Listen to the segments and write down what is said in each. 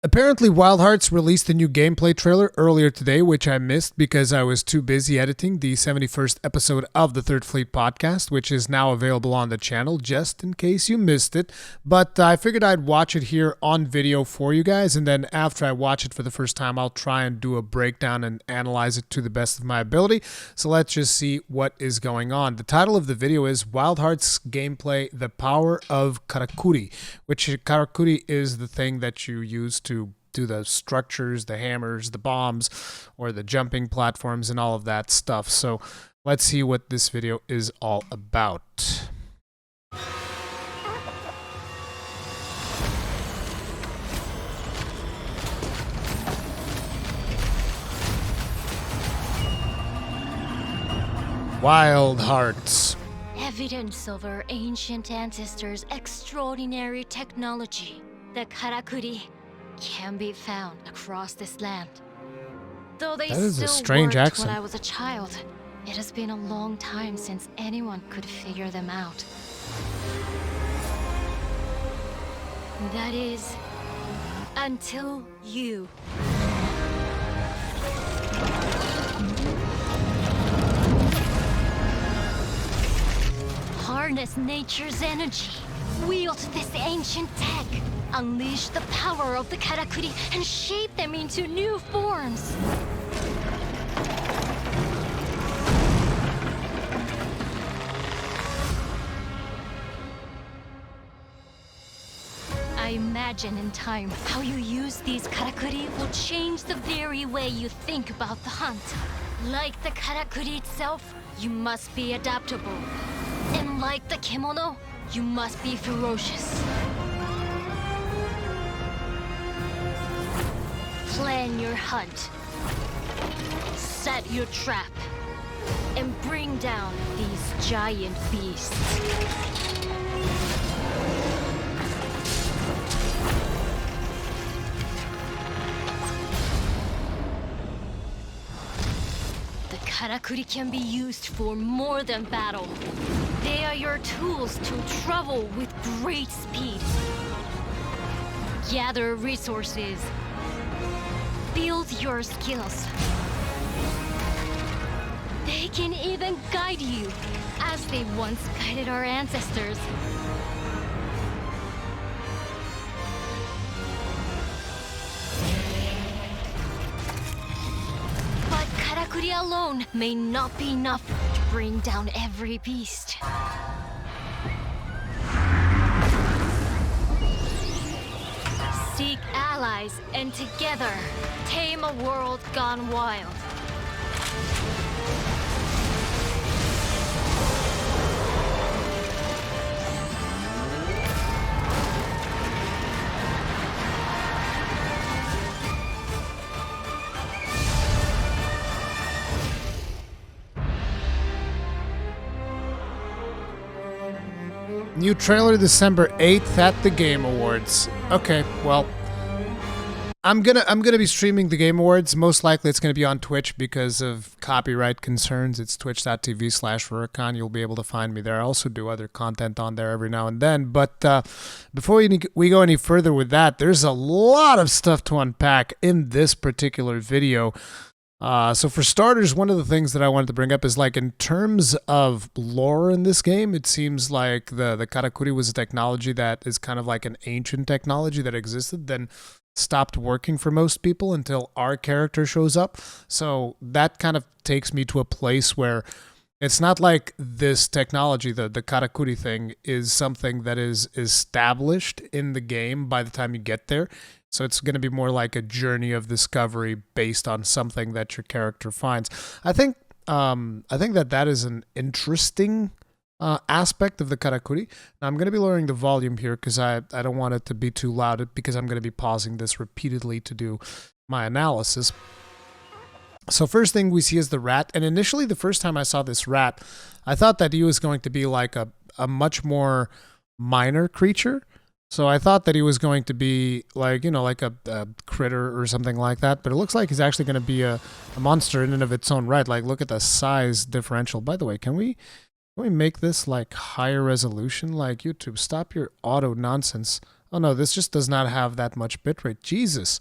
Apparently, Wild Hearts released a new gameplay trailer earlier today, which I missed because I was too busy editing the 71st episode of the Third Fleet podcast, which is now available on the channel, just in case you missed it. But I figured I'd watch it here on video for you guys, and then after I watch it for the first time, I'll try and do a breakdown and analyze it to the best of my ability. So let's just see what is going on. The title of the video is Wild Hearts Gameplay, The Power of Karakuri, which Karakuri is the thing that you use to do the structures, the hammers, the bombs, or the jumping platforms and all of that stuff. So let's see what this video is all about. Wild Hearts. Evidence of our ancient ancestors' extraordinary technology, the Karakuri, can be found across this land. Though they That is a still strange worked accent. when I was a child, it has been a long time since anyone could figure them out. That is, until you. Harness nature's energy. Wield this ancient tech. Unleash the power of the Karakuri and shape them into new forms. I imagine in time how you use these Karakuri will change the very way you think about the hunt. Like the Karakuri itself, you must be adaptable. And like the kimono, you must be ferocious. Plan your hunt. Set your trap. And bring down these giant beasts. The Karakuri can be used for more than battle. They are your tools to travel with great speed. Gather resources. Build your skills. They can even guide you, as they once guided our ancestors. But Karakuri alone may not be enough to bring down every beast. Seek allies and together tame a world gone wild. New trailer December 8th at the Game Awards. Okay, well, I'm gonna be streaming the Game Awards. Most likely it's gonna be on Twitch because of copyright concerns. It's twitch.tv/Rurikhan. You'll be able to find me there. I also do other content on there every now and then. But before we go any further with that, there's a lot of stuff to unpack in this particular video. So for starters, one of the things that I wanted to bring up is, like, in terms of lore in this game, it seems like the Karakuri was a technology that is kind of like an ancient technology that existed, then stopped working for most people until our character shows up. So that kind of takes me to a place where it's not like this technology, the Karakuri thing, is something that is established in the game by the time you get there. So it's going to be more like a journey of discovery based on something that your character finds. I think that is an interesting aspect of the Karakuri. Now, I'm going to be lowering the volume here because I don't want it to be too loud, because I'm going to be pausing this repeatedly to do my analysis. So first thing we see is the rat. And initially, the first time I saw this rat, I thought that he was going to be like a much more minor creature. So I thought that he was going to be like, like a critter or something like that. But it looks like he's actually going to be a monster in and of its own right. Like, look at the size differential. By the way, can we make this like higher resolution? Like, YouTube, stop your auto nonsense. Oh no, this just does not have that much bitrate. Jesus.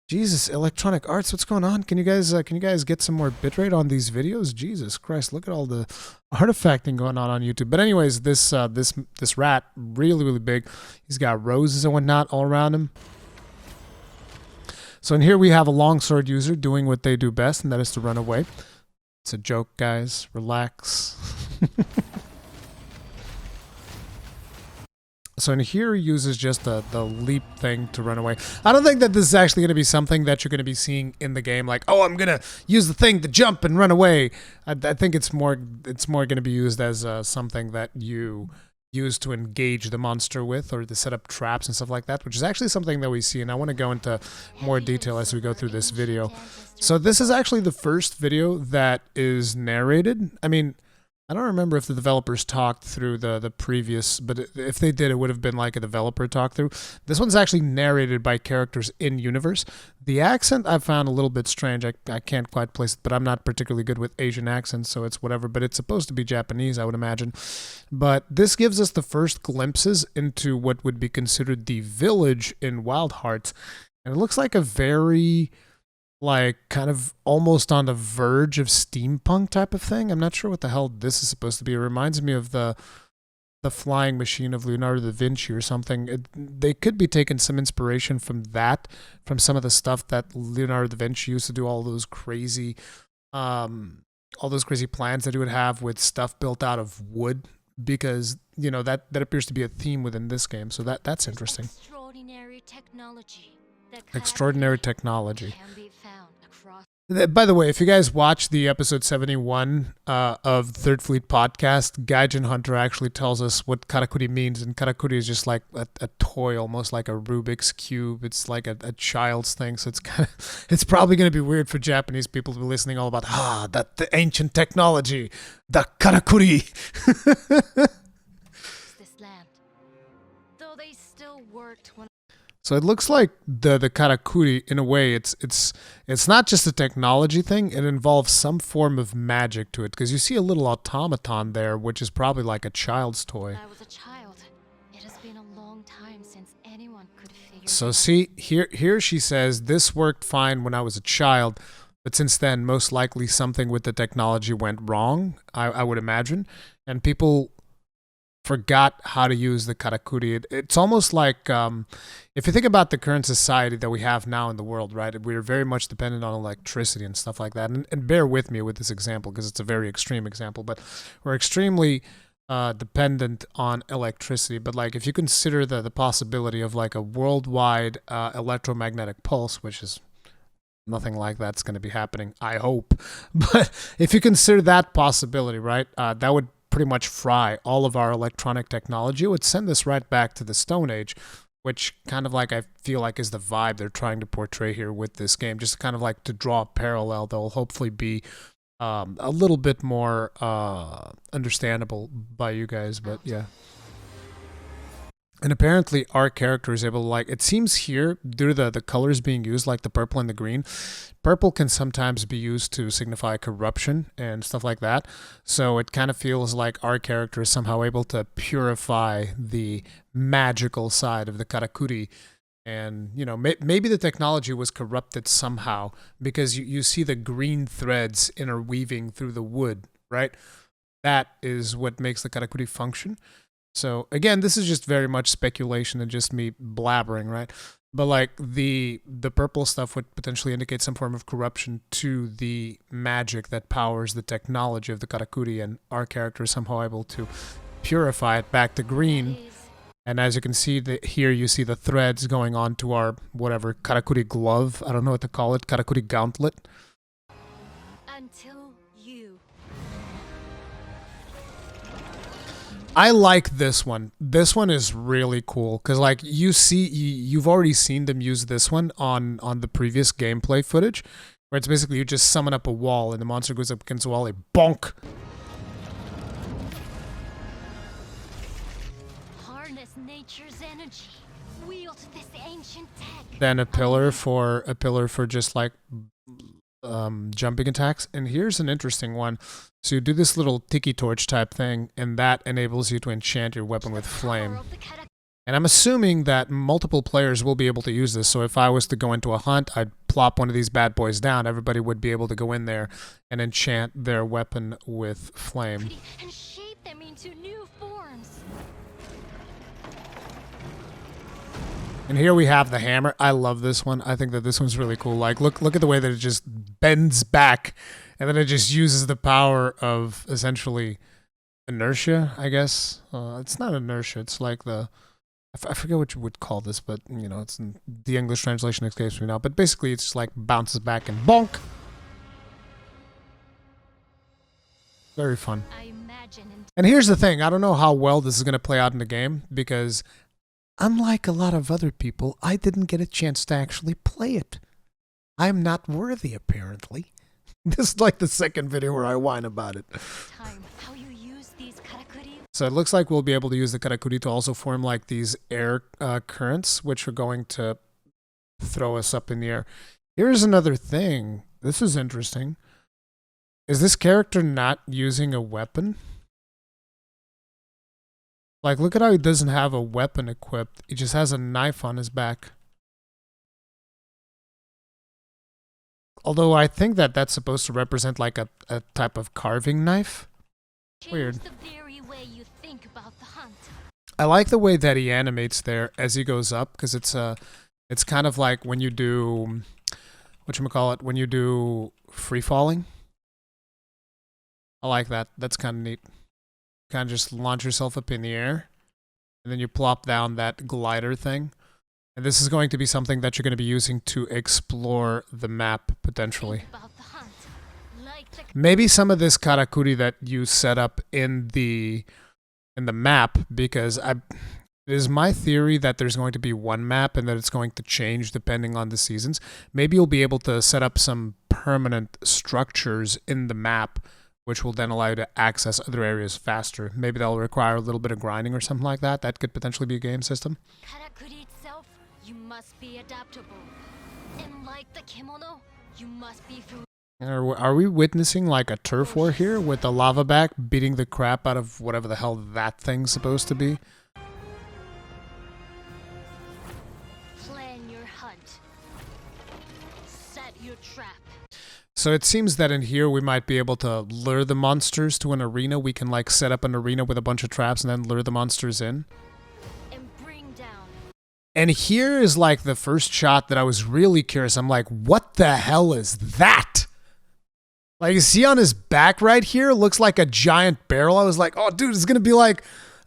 Jesus, Electronic Arts, what's going on? Can you guys get some more bitrate on these videos? Jesus Christ, look at all the artifacting going on YouTube. But anyways, this rat, really big. He's got roses and whatnot all around him. So in here we have a longsword user doing what they do best, and that is to run away. It's a joke, guys. Relax. So in here he uses just the leap thing to run away. I don't think that this is actually going to be something that you're going to be seeing in the game. Like, oh, I'm going to use the thing to jump and run away. I think it's more going to be used as something that you use to engage the monster with, or to set up traps and stuff like that, which is actually something that we see. And I want to go into more detail as we go through this video. So this is actually the first video that is narrated. I mean, I don't remember if the developers talked through the previous, but if they did, it would have been like a developer talk through. This one's actually narrated by characters in universe. The accent I found a little bit strange. I can't quite place it, but I'm not particularly good with Asian accents, so it's whatever. But it's supposed to be Japanese, I would imagine. But this gives us the first glimpses into what would be considered the village in Wild Hearts. And it looks like a very, like, kind of almost on the verge of steampunk type of thing. I'm not sure what the hell this is supposed to be. It reminds me of the flying machine of Leonardo da Vinci or something. They could be taking some inspiration from that, from some of the stuff that Leonardo da Vinci used to do, all those crazy plans that he would have with stuff built out of wood, because, you know, that appears to be a theme within this game. So that's interesting. Extraordinary technology. Extraordinary technology. By the way, if you guys watch the episode 71 of Third Fleet podcast, Gaijin Hunter actually tells us what Karakuri means, and Karakuri is just like a toy, almost like a Rubik's Cube. It's like a child's thing, so it's probably going to be weird for Japanese people to be listening all about, the ancient technology, the Karakuri. This land, though they still worked when. So it looks like the Karakuri, in a way, it's not just a technology thing. It involves some form of magic to it, because you see a little automaton there, which is probably like a child's toy. I was a child. It has been a long time since anyone could figure. So see, here she says, this worked fine when I was a child, but since then, most likely something with the technology went wrong, I would imagine, and people forgot how to use the Karakuri. It's almost like, if you think about the current society that we have now in the world, right? We're very much dependent on electricity and stuff like that. And bear with me with this example, because it's a very extreme example, but we're extremely dependent on electricity. But like, if you consider the possibility of like a worldwide electromagnetic pulse, which is nothing like that's going to be happening, I hope. But if you consider that possibility, right, that would pretty much fry all of our electronic technology. It would send us right back to the Stone Age, which kind of like I feel like is the vibe they're trying to portray here with this game. Just kind of like to draw a parallel that will hopefully be a little bit more understandable by you guys, but yeah. And apparently our character is able to, like, it seems here, due to the colors being used, like the purple and the green, purple can sometimes be used to signify corruption and stuff like that. So it kind of feels like our character is somehow able to purify the magical side of the Karakuri. And, you know, maybe the technology was corrupted somehow, because you see the green threads interweaving through the wood, right? That is what makes the Karakuri function. So again, this is just very much speculation and just me blabbering, right? But like the purple stuff would potentially indicate some form of corruption to the magic that powers the technology of the Karakuri, and our character is somehow able to purify it back to green. And as you can see here, you see the threads going on to our whatever Karakuri glove. I don't know what to call it. Karakuri gauntlet. Until you. I like this one. This one is really cool, because like you've already seen them use this one on the previous gameplay footage, where it's basically you just summon up a wall and the monster goes up against the wall, bonk. Harness nature's energy. Wield this ancient tech. Then a pillar for just like jumping attacks. And here's an interesting one. So you do this little tiki torch type thing, and that enables you to enchant your weapon with flame. And I'm assuming that multiple players will be able to use this. So if I was to go into a hunt, I'd plop one of these bad boys down. Everybody would be able to go in there and enchant their weapon with flame. And shape them into new forms. And here we have the hammer. I love this one. I think that this one's really cool. Like, look at the way that it just bends back, and then it just uses the power of essentially inertia, I guess. It's not inertia. It's like I forget what you would call this, but you know, it's in the English translation escapes me now. But basically, it's just like bounces back and bonk. Very fun. And here's the thing: I don't know how well this is going to play out in the game because, unlike a lot of other people, I didn't get a chance to actually play it. I'm not worthy, apparently. This is like the second video where I whine about it. How you use these karakuri. So it looks like we'll be able to use the karakuri to also form like these air currents, which are going to throw us up in the air. Here's another thing. This is interesting. Is this character not using a weapon? Like, look at how he doesn't have a weapon equipped. He just has a knife on his back. Although I think that that's supposed to represent like a type of carving knife. Weird. The very way you think about the hunt. I like the way that he animates there as he goes up, because it's kind of like when you do, whatchamacallit, when you do free falling. I like that. That's kind of neat. Kind of just launch yourself up in the air, and then you plop down that glider thing. And this is going to be something that you're going to be using to explore the map, potentially. Maybe some of this karakuri that you set up in the map, because it is my theory that there's going to be one map and that it's going to change depending on the seasons. Maybe you'll be able to set up some permanent structures in the map, which will then allow you to access other areas faster. Maybe that'll require a little bit of grinding or something like that. That could potentially be a game system. Karakuri itself, you must be adaptable. And like the kimono, you must be free. Are we witnessing like a turf war here with the lava back beating the crap out of whatever the hell that thing's supposed to be? Plan your hunt. Set your trap. So it seems that in here we might be able to lure the monsters to an arena. We can like set up an arena with a bunch of traps and then lure the monsters in. And bring down. And here is like the first shot that I was really curious. I'm like, what the hell is that? Like, you see on his back right here, looks like a giant barrel. I was like, oh, dude, it's going to be like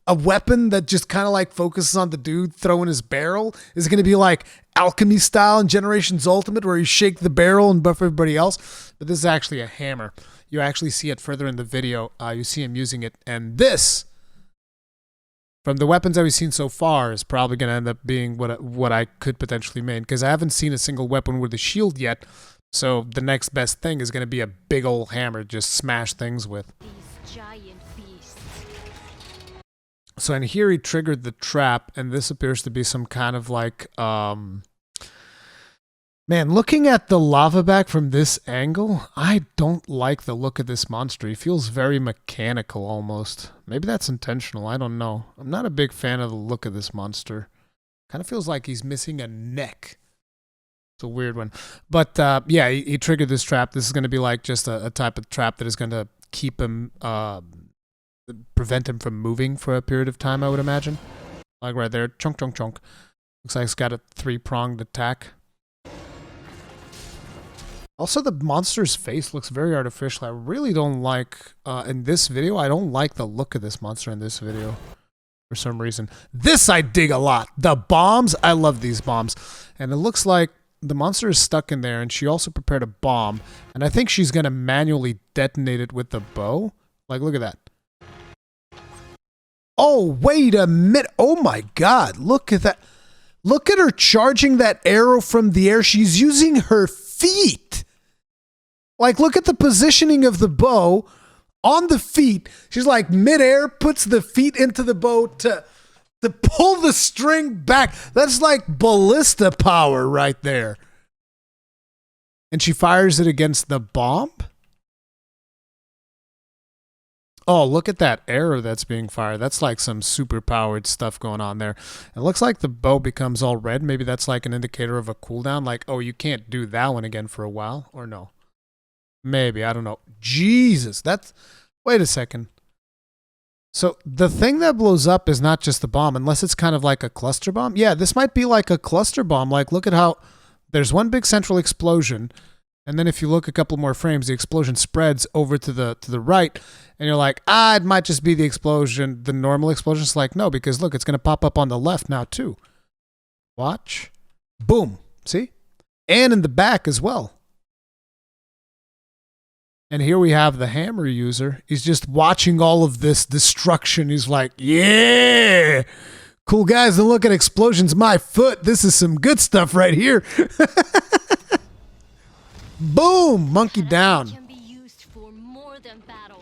a weapon that just kind of like focuses on the dude throwing his barrel. Is it going to be like alchemy style in Generations Ultimate where you shake the barrel and buff everybody else? But this is actually a hammer. You actually see it further in the video. You see him using it. And this, from the weapons that we've seen so far, is probably going to end up being what I could potentially main. Because I haven't seen a single weapon with a shield yet. So the next best thing is going to be a big old hammer to just smash things with. These giant beasts. So in here he triggered the trap, and this appears to be some kind of like, man, looking at the lava back from this angle, I don't like the look of this monster. He feels very mechanical almost. Maybe that's intentional, I don't know. I'm not a big fan of the look of this monster. Kind of feels like he's missing a neck. It's a weird one. But yeah, he triggered this trap. This is going to be like just a type of trap that is going to keep him, prevent him from moving for a period of time, I would imagine. Like right there, chunk, chunk, chunk. Looks like it's got a 3-pronged attack. Also, the monster's face looks very artificial. I really don't like, in this video, I don't like the look of this monster in this video. For some reason. This I dig a lot. The bombs, I love these bombs. And it looks like the monster is stuck in there, and she also prepared a bomb. And I think she's going to manually detonate it with the bow. Like, look at that. Oh, wait a minute. Oh, my God. Look at that. Look at her charging that arrow from the air. She's using her feet. Like, look at the positioning of the bow on the feet. She's like midair, puts the feet into the bow to pull the string back. That's like ballista power right there. And she fires it against the bomb? Oh, look at that arrow that's being fired. That's like some super powered stuff going on there. It looks like the bow becomes all red. Maybe that's like an indicator of a cooldown. Like, oh, you can't do that one again for a while. Or no. Maybe. I don't know. Jesus. That's... Wait a second. So the thing that blows up is not just the bomb, unless it's kind of like a cluster bomb. Yeah, this might be like a cluster bomb. Like, look at how there's one big central explosion. And then if you look a couple more frames, the explosion spreads over to the right, and you're like, it might just be the explosion, the normal explosion. It's like, no, because look, it's going to pop up on the left now too. Watch. Boom. See? And in the back as well. And here we have the hammer user. He's just watching all of this destruction. He's like, yeah, cool guys, and look at explosions. My foot. This is some good stuff right here. Boom! Monkey down.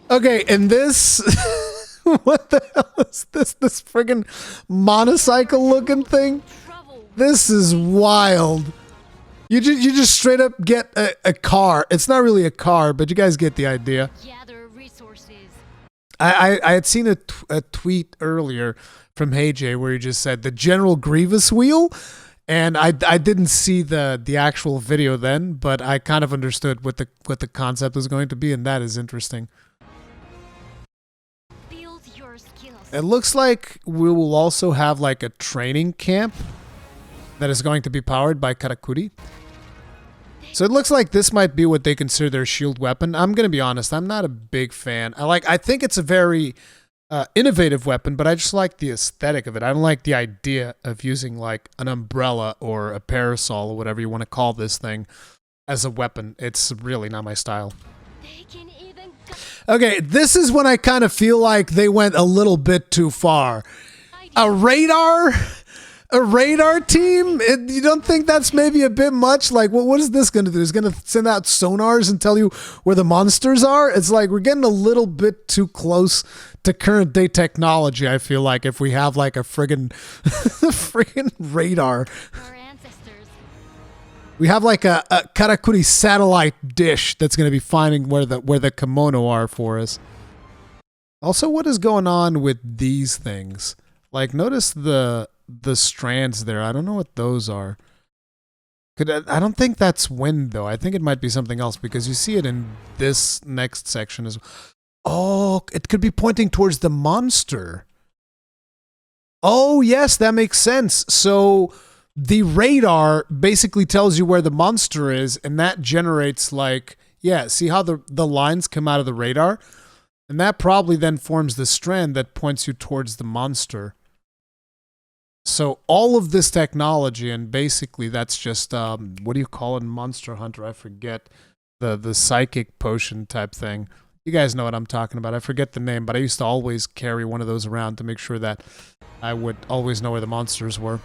Okay, and this... what the hell is this? This friggin' motorcycle looking thing? This is wild. You just straight up get a car. It's not really a car, but you guys get the idea. I had seen a tweet earlier from HeyJ where he just said the General Grievous wheel. And I didn't see the actual video then, but I kind of understood what the concept was going to be, and that is interesting. Build your skills. It looks like we will also have like a training camp that is going to be powered by Karakuri. So it looks like this might be what they consider their shield weapon. I'm gonna be honest, I'm not a big fan. I think it's a very innovative weapon, but I just like the aesthetic of it. I don't like the idea of using like an umbrella or a parasol or whatever you want to call this thing as a weapon. It's really not my style. Okay, this is when I kind of feel like they went a little bit too far. A radar team? You don't think that's maybe a bit much? Like, what is this going to do? It's going to send out sonars and tell you where the monsters are? It's like we're getting a little bit too close to current day technology, I feel like, if we have like a friggin' radar. Our ancestors. We have like a Karakuri satellite dish that's going to be finding where the kimono are for us. Also, what is going on with these things? Like, notice the strands there. I don't know what those are. I don't think that's wind, though. I think it might be something else because you see it in this next section as well. Oh, it could be pointing towards the monster. Oh, yes, that makes sense. So the radar basically tells you where the monster is, and that generates like, yeah, see how the lines come out of the radar? And that probably then forms the strand that points you towards the monster. So all of this technology, and basically that's just, what do you call it in Monster Hunter? I forget. The psychic potion type thing. You guys know what I'm talking about. I forget the name, but I used to always carry one of those around to make sure that I would always know where the monsters were.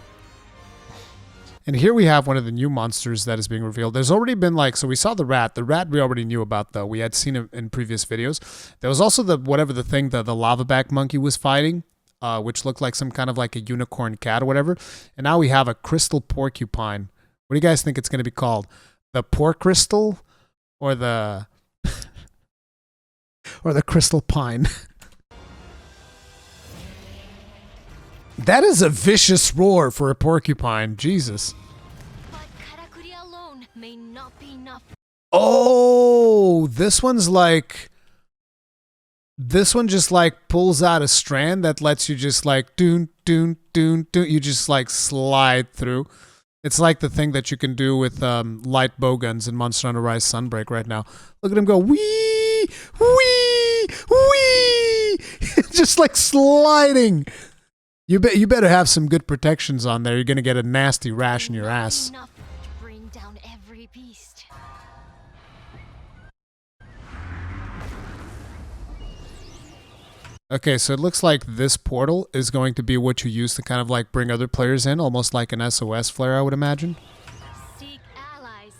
And here we have one of the new monsters that is being revealed. There's already been like, so we saw the rat. The rat we already knew about, though. We had seen it in previous videos. There was also the lava back monkey was fighting, which looked like some kind of like a unicorn cat or whatever. And now we have a crystal porcupine. What do you guys think it's going to be called? The pork crystal or the or the crystal pine? That is a vicious roar for a porcupine. Jesus. But Karakuri alone may not be enough. Oh, this one's like... This one just like pulls out a strand that lets you just like doon. You just like slide through. It's like the thing that you can do with light bowguns in Monster Hunter Rise Sunbreak right now. Look at him go wee, wee, wee, just like sliding. You better have some good protections on there. You're gonna get a nasty rash in your ass. Enough to bring down every beast. Okay, so it looks like this portal is going to be what you use to kind of like bring other players in, almost like an SOS flare, I would imagine. Seek allies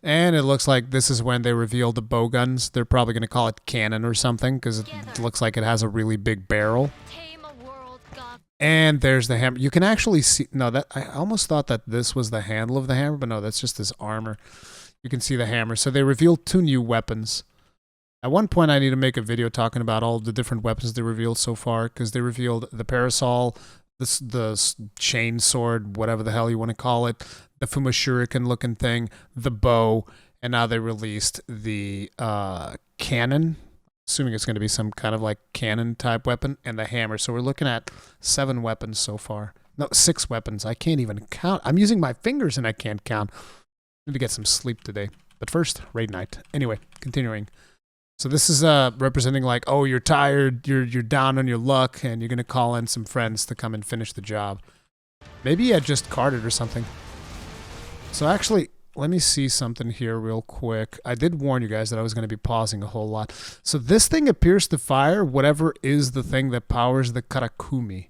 and it looks like this is when they reveal the bowguns. They're probably going to call it cannon or something because it looks like it has a really big barrel. tame a world god. And there's the hammer. You can actually see... No, that I almost thought that this was the handle of the hammer, but no, that's just his armor. You can see the hammer. So they revealed 2 new weapons. At one point, I need to make a video talking about all the different weapons they revealed so far, because they revealed the parasol, the chain sword, whatever the hell you want to call it, the Fuma Shuriken looking thing, the bow, and now they released the cannon, assuming it's going to be some kind of like cannon type weapon, and the hammer. So we're looking at 7 weapons so far. No, 6 weapons. I can't even count. I'm using my fingers and I can't count. Need to get some sleep today. But first, raid night. Anyway, continuing. So this is representing like, oh, you're tired, you're down on your luck, and you're going to call in some friends to come and finish the job. Maybe you had just carded or something. So actually, let me see something here real quick. I did warn you guys that I was going to be pausing a whole lot. So this thing appears to fire whatever is the thing that powers the Karakuri.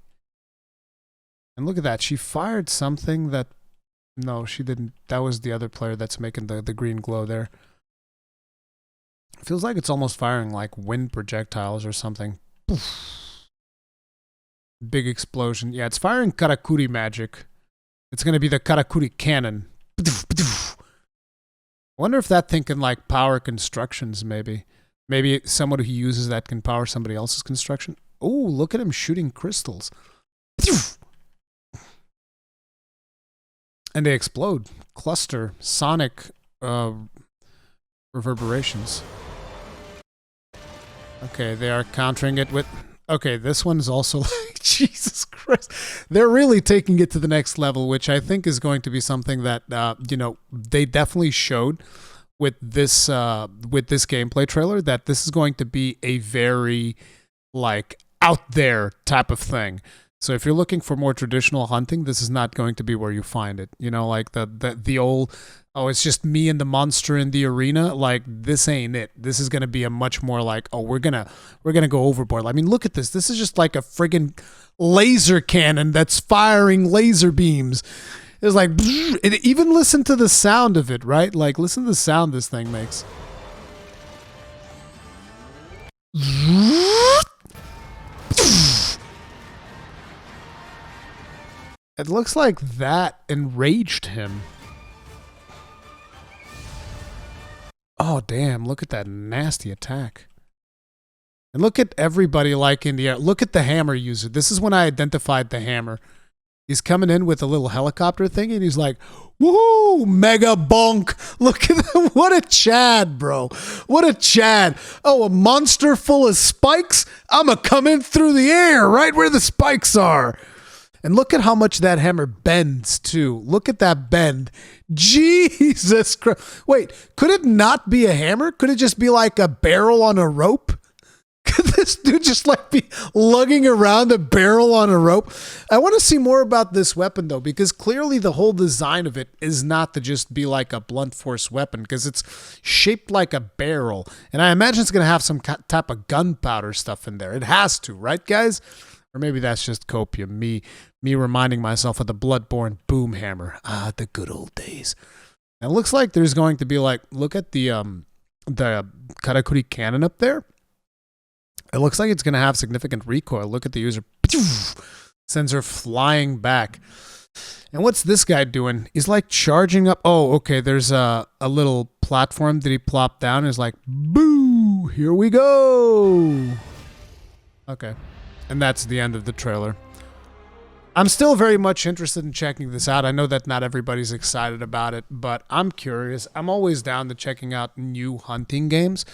And look at that. She fired something that... No, she didn't. That was the other player that's making the green glow there. Feels like it's almost firing like wind projectiles or something. Poof. Big explosion. Yeah, it's firing Karakuri magic. It's going to be the Karakuri cannon. I wonder if that thing can like power constructions maybe. Maybe someone who uses that can power somebody else's construction. Oh, look at him shooting crystals. And they explode. Cluster. Sonic reverberations. Okay, they are countering it with... Okay, this one's also like... Jesus Christ. They're really taking it to the next level, which I think is going to be something that, you know, they definitely showed with this gameplay trailer, that this is going to be a very, like, out there type of thing. So if you're looking for more traditional hunting, this is not going to be where you find it. You know, like the old, oh, it's just me and the monster in the arena. Like, this ain't it. This is going to be a much more like, oh, we're gonna go overboard. I mean, look at this. This is just like a friggin' laser cannon that's firing laser beams. It's like, even listen to the sound of it, right? Like, listen to the sound this thing makes. It looks like that enraged him. Oh, damn. Look at that nasty attack. And look at everybody like in the air. Look at the hammer user. This is when I identified the hammer. He's coming in with a little helicopter thing, and he's like, woohoo, mega bonk. Look at that. What a Chad, bro. What a Chad. Oh, a monster full of spikes? I'm going to come in through the air right where the spikes are. And look at how much that hammer bends, too. Look at that bend. Jesus Christ. Wait, could it not be a hammer? Could it just be like a barrel on a rope? Could this dude just like be lugging around a barrel on a rope? I want to see more about this weapon, though, because clearly the whole design of it is not to just be like a blunt force weapon, because it's shaped like a barrel. And I imagine it's going to have some type of gunpowder stuff in there. It has to, right, guys? Or maybe that's just copium, me reminding myself of the Bloodborne boom hammer. Ah, the good old days. And it looks like there's going to be like, look at the Karakuri cannon up there. It looks like it's going to have significant recoil. Look at the user. Sends her flying back. And what's this guy doing? He's like charging up. Oh, okay. There's a little platform that he plopped down. He's like, boo, here we go. Okay. And that's the end of the trailer. I'm still very much interested in checking this out. I know that not everybody's excited about it, but I'm curious. I'm always down to checking out new hunting games.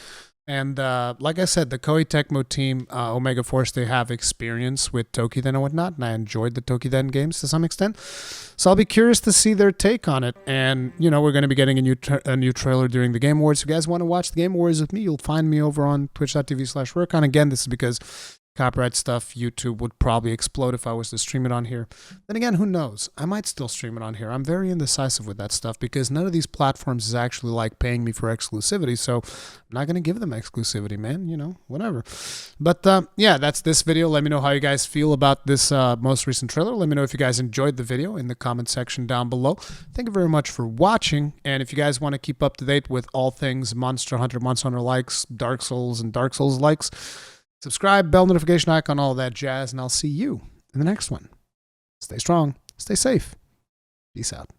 And like I said, the Koei Tecmo team, Omega Force, they have experience with Tokiden and whatnot, and I enjoyed the Tokiden games to some extent. So I'll be curious to see their take on it. And, you know, we're going to be getting a new trailer during the Game Awards. If you guys want to watch the Game Awards with me, you'll find me over on twitch.tv/Rurikhan. Again, this is because copyright stuff, YouTube would probably explode if I was to stream it on here. Then again, who knows? I might still stream it on here. I'm very indecisive with that stuff because none of these platforms is actually like paying me for exclusivity. So I'm not going to give them exclusivity, man. You know, whatever. But yeah, that's this video. Let me know how you guys feel about this most recent trailer. Let me know if you guys enjoyed the video in the comment section down below. Thank you very much for watching. And if you guys want to keep up to date with all things Monster Hunter likes, Dark Souls, and Dark Souls likes, subscribe, bell notification icon, all that jazz, and I'll see you in the next one. Stay strong, stay safe. Peace out.